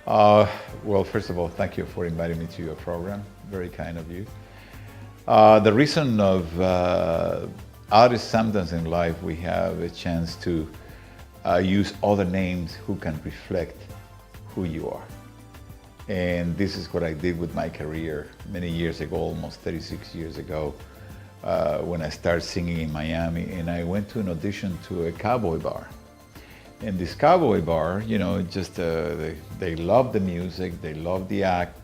Uh, well, first of all, thank you for inviting me to your program. Very kind of you. The reason of artists sometimes in life we have a chance to use other names who can reflect who you are. And this is what I did with my career many years ago, almost 36 years ago, when I started singing in Miami. And I went to an audition to a cowboy bar. In this cowboy bar, you know, just they love the music, they love the act,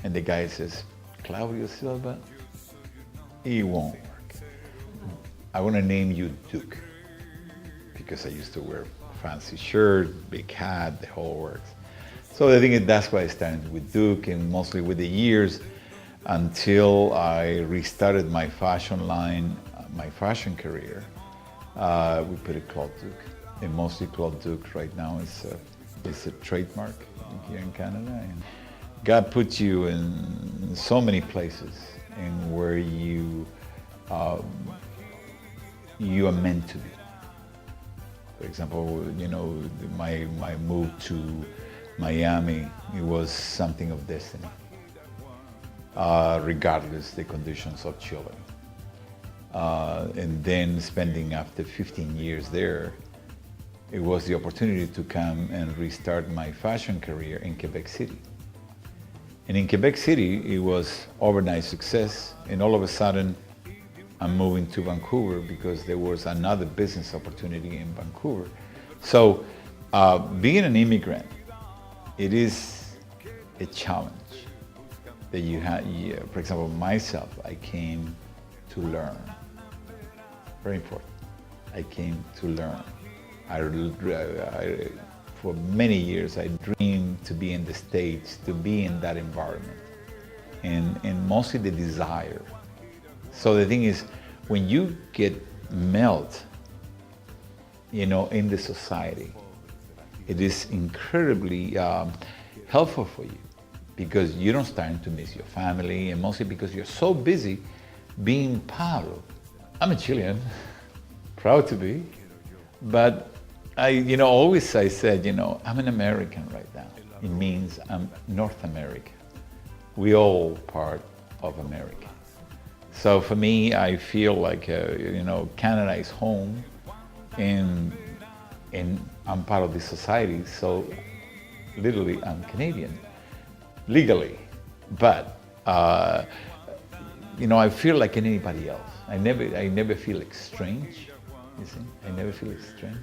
and the guy says, Claudio Silva, it won't work. I want to name you Duke, because I used to wear fancy shirt, big hat, the whole works. So I think that's why I started with Duke, and mostly with the years, until I restarted my fashion line, my fashion career, we put it Claude Duke. And mostly Claude Duke right now is a trademark here in Canada. And God puts you in so many places and where you are meant to be. For example, you know, my move to Miami, it was something of destiny, regardless the conditions of Chile. And then spending after 15 years there, it was the opportunity to come and restart my fashion career in Quebec City. And in Quebec City, it was overnight success. And all of a sudden, I'm moving to Vancouver because there was another business opportunity in Vancouver. So being an immigrant, it is a challenge that you have. For example, myself, I came to learn. Very important. I came to learn. For many years, I dreamed to be in the States, to be in that environment, and mostly the desire. So the thing is, when you get melt, you know, in the society, it is incredibly helpful for you, because you don't start to miss your family, and mostly because you're so busy being part of. I'm a Chilean, proud to be, but always I said, I'm an American right now. It means I'm North America. We all part of America. So for me, I feel like, Canada is home, and I'm part of this society. So literally, I'm Canadian, legally. But, I feel like anybody else. I never feel strange, you see? I never feel strange,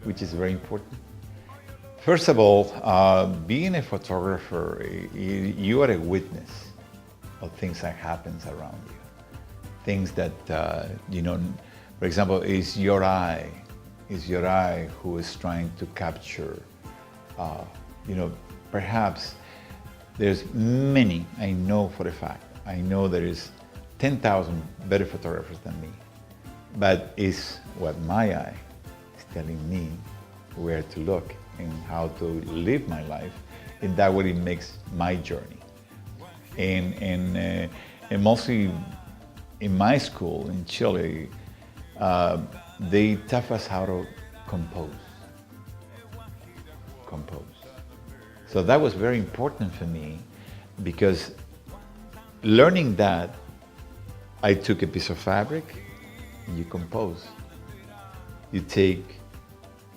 which is very important. First of all, being a photographer, you are a witness of things that happens around you. Things that, for example, is your eye who is trying to capture, perhaps there's many, I know for a fact, I know there is 10,000 better photographers than me, but it's what my eye telling me where to look and how to live my life, and that way it makes my journey. And mostly in my school in Chile, they taught us how to compose. So that was very important for me, because learning that, I took a piece of fabric and you compose. You take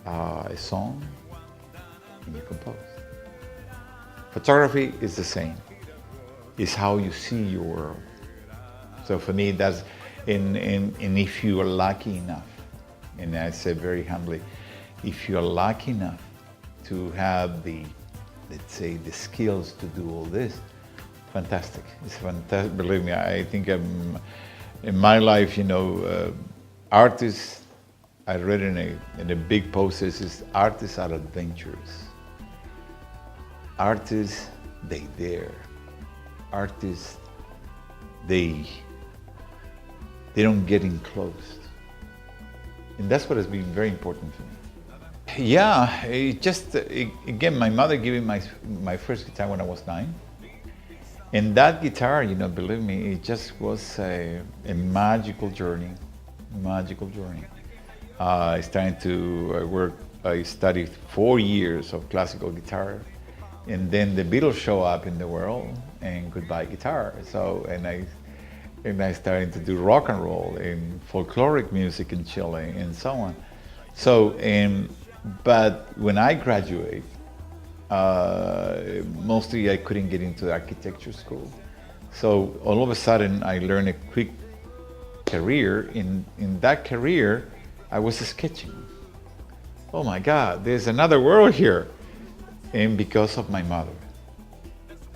a song and you compose. Photography is the same. It's how you see your world. So for me, that's, and if you are lucky enough, and I say very humbly, if you are lucky enough to have let's say, the skills to do all this, fantastic. It's fantastic. Believe me, I think in my life, artists, I read in a big post, it says, artists are adventurous. Artists, they dare. Artists, they don't get enclosed. And that's what has been very important for me. Yeah, again, my mother gave me my first guitar when I was 9. And that guitar, believe me, it just was a magical journey, I studied 4 years of classical guitar, And then the Beatles show up in the world, and goodbye guitar. So, and I started to do rock and roll and folkloric music in Chile and so on. So, but when I graduate, mostly I couldn't get into the architecture school. So all of a sudden I learned a quick career. In that career, I was sketching. Oh my God, there's another world here. And because of my mother.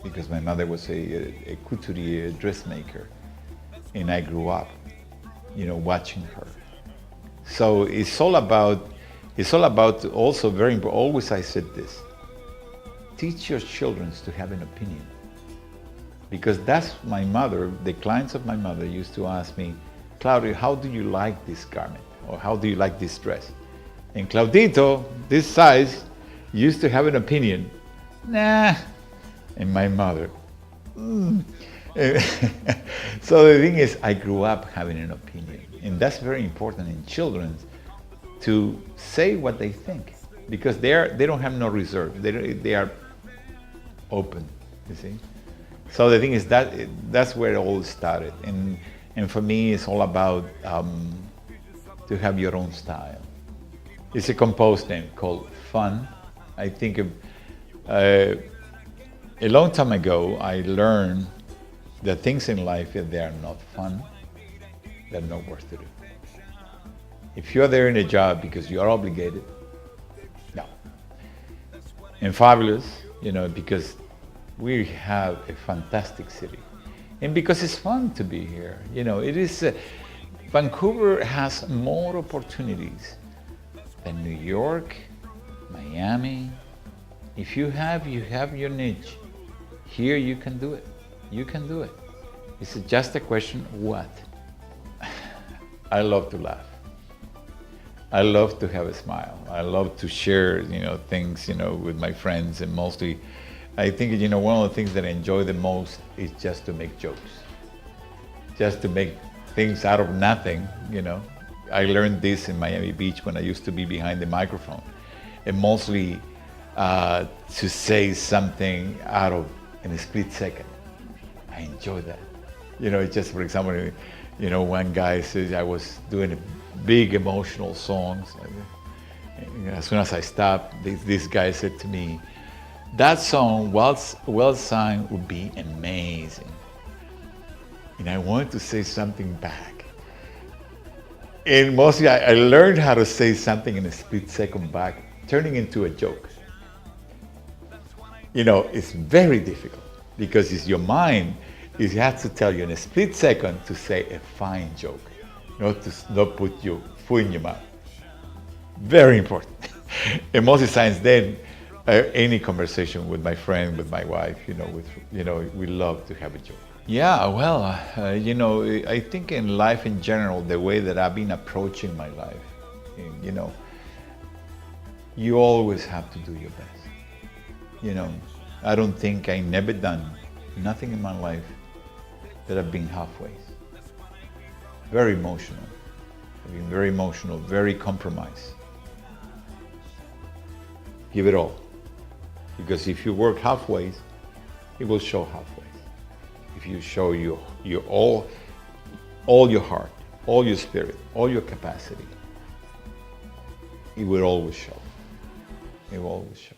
Because my mother was a couturier, a dressmaker. And I grew up, watching her. So it's all about also very important. Always I said this: teach your children to have an opinion, because that's my mother. The clients of my mother used to ask me, Claudio, how do you like this garment, or how do you like this dress? And Claudito, this size, used to have an opinion. Nah. And my mother. So the thing is, I grew up having an opinion, and that's very important in children, to say what they think, because they don't have no reserve. They are open. You see. So the thing is that's where it all started, and for me it's all about to have your own style. It's a composed name called Fun. I think a long time ago I learned that things in life, if they are not fun, they're not worth to do. If you're there in a job because you are obligated, no. And fabulous, because we have a fantastic city. And because it's fun to be here. It is, Vancouver has more opportunities than New York, Miami. If you have your niche. Here you can do it. You can do it. It's just a question, what? I love to laugh. I love to have a smile. I love to share, things, with my friends, and mostly, I think, one of the things that I enjoy the most is just to make jokes. Just to make things out of nothing, I learned this in Miami Beach when I used to be behind the microphone. And mostly to say something out of in a split second. I enjoy that. Just for example, one guy says I was doing a big emotional songs. As soon as I stopped, this guy said to me, that song, well sung, would be amazing. And I wanted to say something back. And mostly I learned how to say something in a split second back, turning into a joke. It's very difficult, because it's your mind. It has to tell you in a split second to say a fine joke, not put your foot in your mouth. Very important. And most of the times then, any conversation with my friend, with my wife, we love to have a joke. Yeah, well, I think in life in general, the way that I've been approaching my life, you always have to do your best. I don't think I never done nothing in my life that I've been halfway. Very emotional. I've been very emotional, very compromised. Give it all. Because if you work halfway, it will show halfway. If you show your all your heart, all your spirit, all your capacity, it will always show. It will always show.